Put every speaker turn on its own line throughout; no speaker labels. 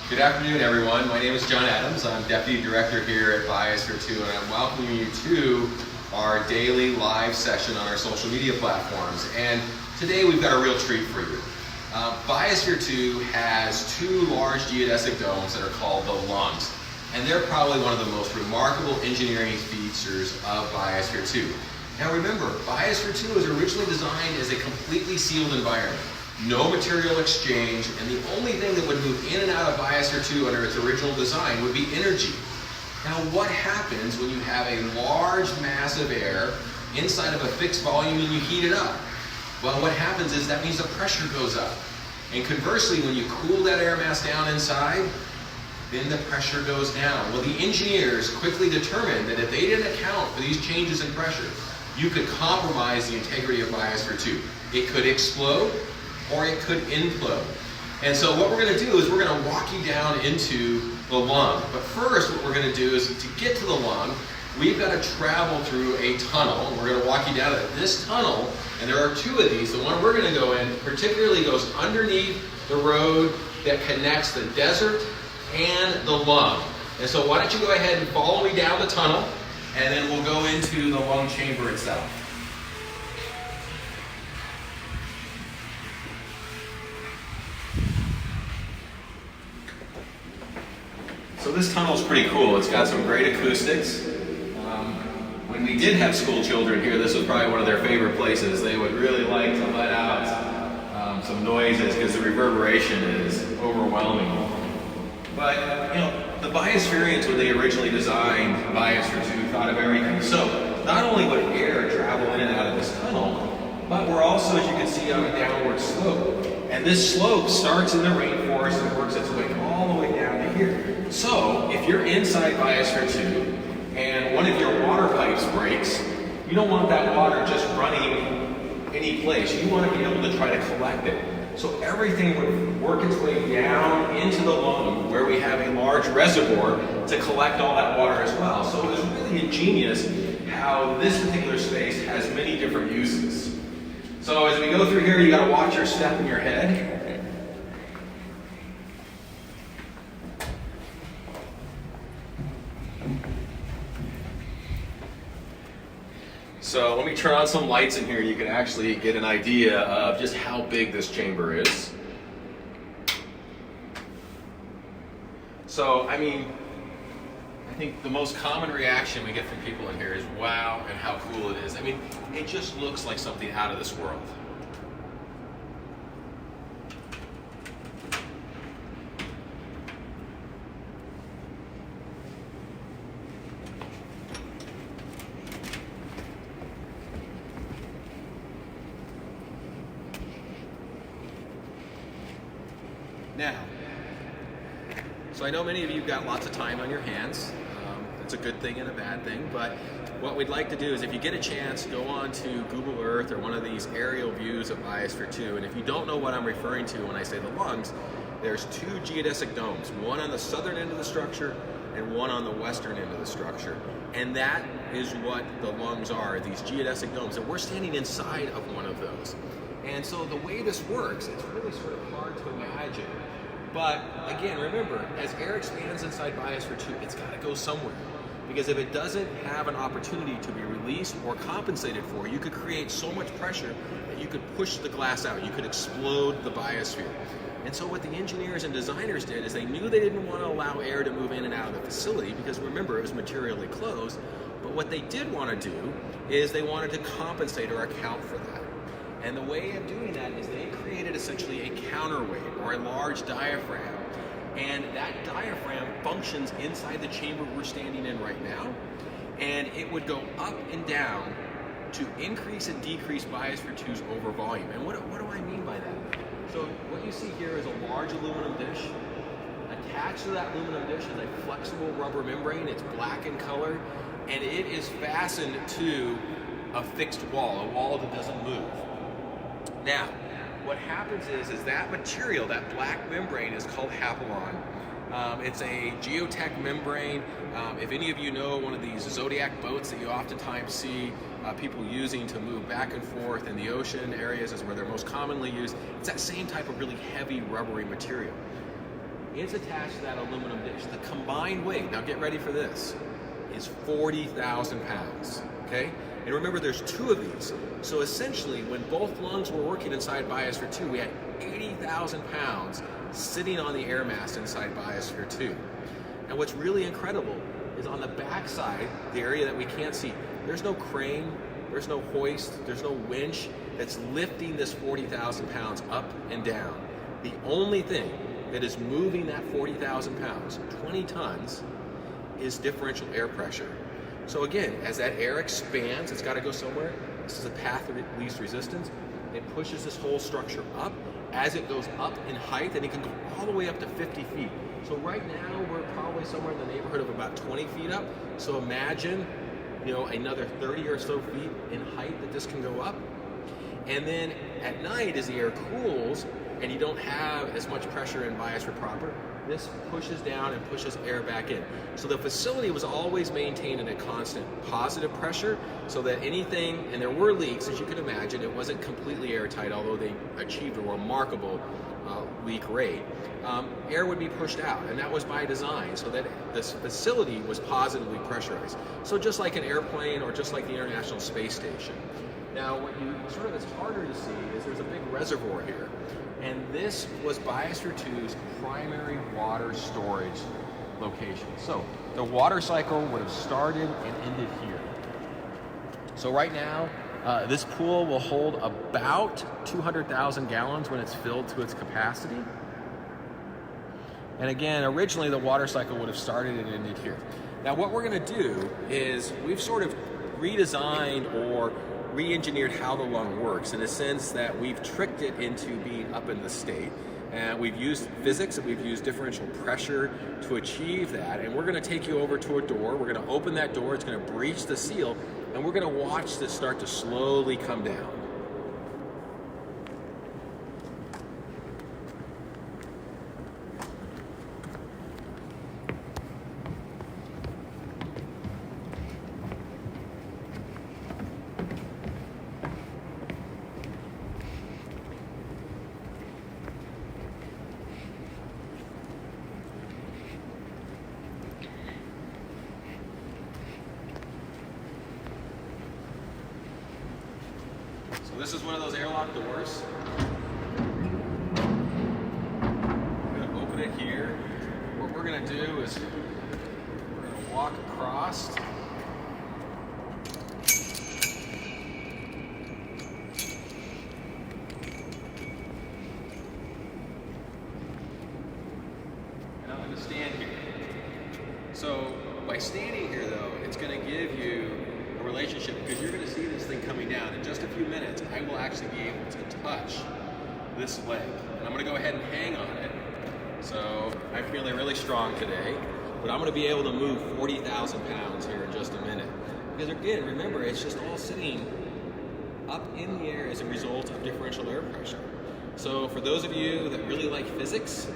Good afternoon, everyone. My name is John Adams. I'm Deputy Director here at Biosphere 2, and I'm welcoming you to our daily live session on our social media platforms. And today we've got a real treat for you. Biosphere 2 has two large geodesic domes that are called the lungs, and they're probably one of the most remarkable engineering features of Biosphere 2. Now remember, Biosphere 2 was originally designed as a completely sealed environment. No material exchange, and the only thing that would move in and out of Biosphere 2 under its original design would be energy. Now what happens when you have a large mass of air inside of a fixed volume and you heat it up? Well, what happens is that means the pressure goes up. And conversely, when you cool that air mass down inside, then the pressure goes down. Well, the engineers quickly determined that if they didn't account for these changes in pressure, you could compromise the integrity of Biosphere 2. It could explode, or it could implode. And so what we're going to do is we're going to walk you down into the lung. But first, what we're going to do is to get to the lung, we've got to travel through a tunnel. We're going to walk you down to this tunnel, and there are two of these. The one we're going to go in particularly goes underneath the road that connects the desert and the lung. And so why don't you go ahead and follow me down the tunnel, and then we'll go into the lung chamber itself. So this tunnel is pretty cool. It's got some great acoustics. When we did have school children here, this was probably one of their favorite places. They would really like to let out some noises because the reverberation is overwhelming. But, you know, the Biospherians, when they originally designed Biosphere 2, thought of everything. So not only would air travel in and out of this tunnel, but we're also, as you can see, on a downward slope. And this slope starts in the rainforest and works its way all the way down to here. So if you're inside Biosphere 2 and one of your water pipes breaks, you don't want that water just running any place. You want to be able to try to collect it. So everything would work its way down into the lung where we have a large reservoir to collect all that water as well. So it was really ingenious how this particular space has many different uses. So as we go through here, you got to watch your step in your head. So let me turn on some lights in here. You can actually get an idea of just how big this chamber is. So, I mean, I think the most common reaction we get from people in here is, wow, and how cool it is. I mean, it just looks like something out of this world. Now, so I know many of you have got lots of time on your hands. It's a good thing and a bad thing, but what we'd like to do is if you get a chance, go on to Google Earth or one of these aerial views of Biosphere 2, and if you don't know what I'm referring to when I say the lungs, there's two geodesic domes, one on the southern end of the structure and one on the western end of the structure. And that is what the lungs are, these geodesic domes, and we're standing inside of one of those. And so the way this works, it's really sort of hard to imagine. But again, remember, as air expands inside Biosphere 2, it's got to go somewhere. Because if it doesn't have an opportunity to be released or compensated for, you could create so much pressure that you could push the glass out. You could explode the biosphere. And so what the engineers and designers did is they knew they didn't want to allow air to move in and out of the facility because remember, it was materially closed. But what they did want to do is they wanted to compensate or account for that. And the way of doing that is they created essentially a counterweight or a large diaphragm. And that diaphragm functions inside the chamber we're standing in right now. And it would go up and down to increase and decrease Biosphere 2's over volume. And what do I mean by that? So what you see here is a large aluminum dish. Attached to that aluminum dish is a flexible rubber membrane. It's black in color. And it is fastened to a fixed wall, a wall that doesn't move. Now, what happens is that material, that black membrane, is called Hapalon. It's a geotech membrane. If any of you know one of these Zodiac boats that you oftentimes see people using to move back and forth in the ocean areas is where they're most commonly used, it's that same type of really heavy rubbery material. It's attached to that aluminum dish. The combined weight, now get ready for this, is 40,000 pounds, okay? And remember, there's two of these. So essentially, when both lungs were working inside Biosphere 2, we had 80,000 pounds sitting on the air mass inside Biosphere 2. And what's really incredible is on the back side, the area that we can't see, there's no crane, there's no hoist, there's no winch that's lifting this 40,000 pounds up and down. The only thing that is moving that 40,000 pounds, 20 tons, is differential air pressure. So again, as that air expands, it's got to go somewhere. This is a path of least resistance. It pushes this whole structure up. As it goes up in height, and it can go all the way up to 50 feet. So right now, we're probably somewhere in the neighborhood of about 20 feet up. So imagine, another 30 or so feet in height that this can go up. And then at night, as the air cools, and you don't have as much pressure in Biosphere proper, this pushes down and pushes air back in. So the facility was always maintained at a constant positive pressure, so that anything, and there were leaks, as you can imagine, it wasn't completely airtight, although they achieved a remarkable leak rate. Air would be pushed out, and that was by design, so that this facility was positively pressurized. So just like an airplane, or just like the International Space Station. Now, what it's harder to see is there's a big reservoir here. And this was Biosphere 2's primary water storage location. So the water cycle would have started and ended here. So right now, this pool will hold about 200,000 gallons when it's filled to its capacity. And again, originally the water cycle would have started and ended here. Now what we're gonna do is we've sort of redesigned or re-engineered how the lung works, in a sense that we've tricked it into being up in the state. And we've used physics and we've used differential pressure to achieve that. And we're gonna take you over to a door. We're gonna open that door, it's gonna breach the seal, and we're gonna watch this start to slowly come down. So this is one of those airlock doors. I'm going to open it here. What we're going to do is we're going to walk across. And I'm going to stand here. So by standing here though, it's going to give you a relationship, because you're going to see this thing coming down. In just a few minutes, I will actually be able to touch this leg. And I'm going to go ahead and hang on it. So I'm feeling really strong today, but I'm going to be able to move 40,000 pounds here in just a minute. Because again, remember, it's just all sitting up in the air as a result of differential air pressure. So for those of you that really like physics,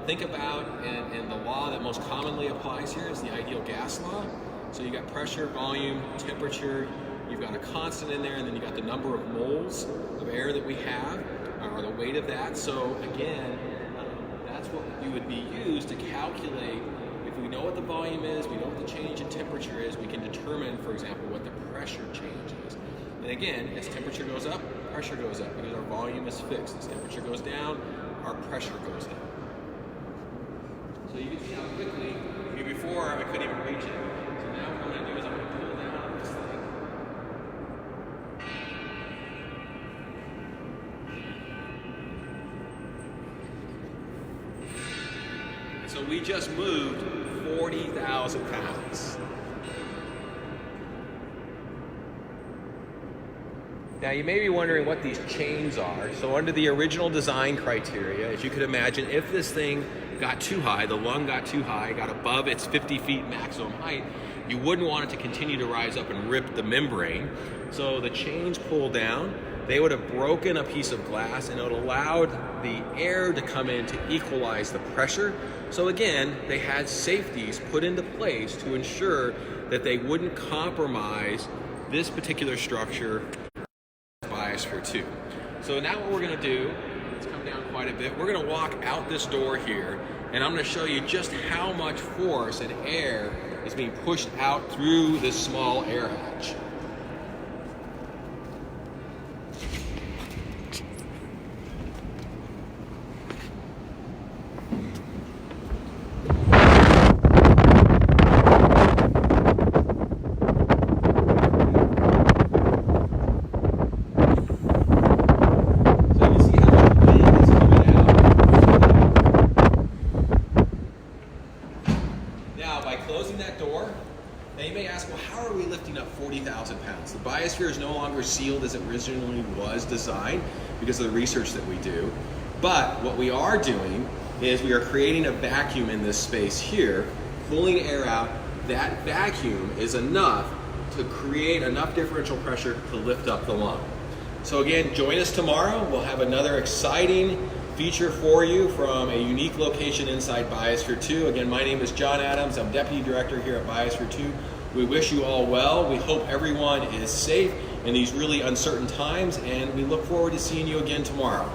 think about, and the law that most commonly applies here is the ideal gas law. So you got pressure, volume, temperature, you've got a constant in there, and then you got the number of moles of air that we have, or the weight of that. So again, that's what you would be used to calculate. If we know what the volume is, we know what the change in temperature is, we can determine, for example, what the pressure change is. And again, as temperature goes up, pressure goes up, because our volume is fixed. As temperature goes down, our pressure goes down. So you can see how quickly, before I couldn't even reach it. So now what I'm going to do is I'm going to pull down on this thing. And so we just moved 40,000 pounds. Now you may be wondering what these chains are. So under the original design criteria, as you could imagine, if this thing got too high, the lung got too high, got above its 50 feet maximum height, you wouldn't want it to continue to rise up and rip the membrane. So the chains pull down, they would have broken a piece of glass, and it allowed the air to come in to equalize the pressure. So again, they had safeties put into place to ensure that they wouldn't compromise this particular structure, Biosphere 2. So now what we're going to do, let's come down quite a bit. We're gonna walk out this door here, and I'm gonna show you just how much force and air is being pushed out through this small air hatch. Now, by closing that door, now you may ask, well, how are we lifting up 40,000 pounds? The biosphere is no longer sealed as it originally was designed because of the research that we do. But what we are doing is we are creating a vacuum in this space here, pulling air out. That vacuum is enough to create enough differential pressure to lift up the lung. So again, join us tomorrow. We'll have another exciting feature for you from a unique location inside Biosphere 2. Again, my name is John Adams. I'm Deputy Director here at Biosphere 2. We wish you all well. We hope everyone is safe in these really uncertain times, and we look forward to seeing you again tomorrow.